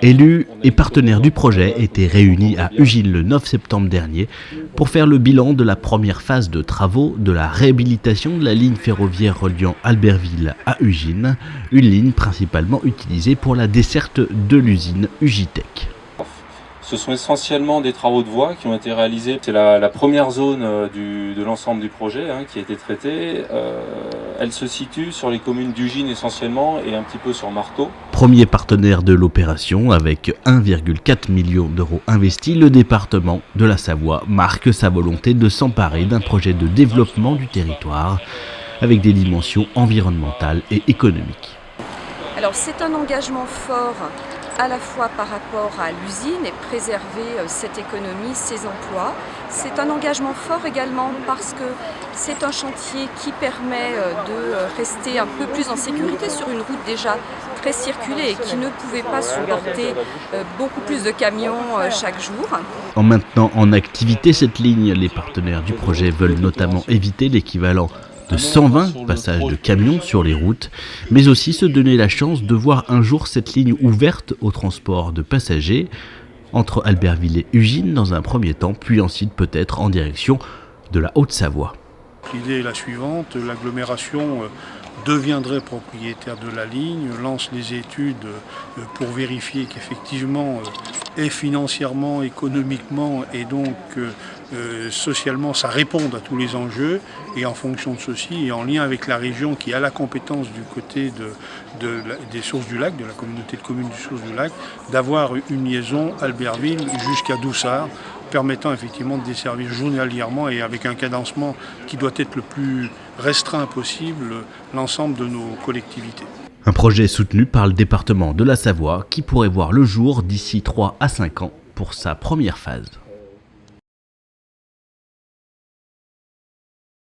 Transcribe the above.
Élus et partenaires du projet étaient réunis à Ugine le 9 septembre dernier pour faire le bilan de la première phase de travaux de la réhabilitation de la ligne ferroviaire reliant Albertville à Ugine, une ligne principalement utilisée pour la desserte de l'usine Ugitech. Ce sont essentiellement des travaux de voies qui ont été réalisés. C'est la première zone de l'ensemble du projet qui a été traitée. Elle se situe sur les communes d'Ugine essentiellement et un petit peu sur Marteau. Premier partenaire de l'opération, avec 1,4 million d'euros investis, le département de la Savoie marque sa volonté de s'emparer d'un projet de développement du territoire avec des dimensions environnementales et économiques. Alors c'est un engagement fort à la fois par rapport à l'usine et préserver cette économie, ces emplois. C'est un engagement fort également parce que c'est un chantier qui permet de rester un peu plus en sécurité sur une route déjà très circulée et qui ne pouvait pas supporter beaucoup plus de camions chaque jour. En maintenant en activité cette ligne, les partenaires du projet veulent notamment éviter l'équivalent de 120 passages de camions sur les routes, mais aussi se donner la chance de voir un jour cette ligne ouverte au transport de passagers entre Albertville et Ugine dans un premier temps, puis ensuite peut-être en direction de la Haute-Savoie. L'idée est la suivante, l'agglomération deviendrait propriétaire de la ligne, lance les études pour vérifier qu'effectivement et financièrement, économiquement et donc socialement ça réponde à tous les enjeux, et en fonction de ceci et en lien avec la région qui a la compétence du côté des sources du lac, de la communauté de communes des sources du lac, d'avoir une liaison Albertville jusqu'à Doussard, permettant effectivement de desservir journalièrement et avec un cadencement qui doit être le plus restreint possible l'ensemble de nos collectivités. Un projet soutenu par le département de la Savoie qui pourrait voir le jour d'ici 3 à 5 ans pour sa première phase.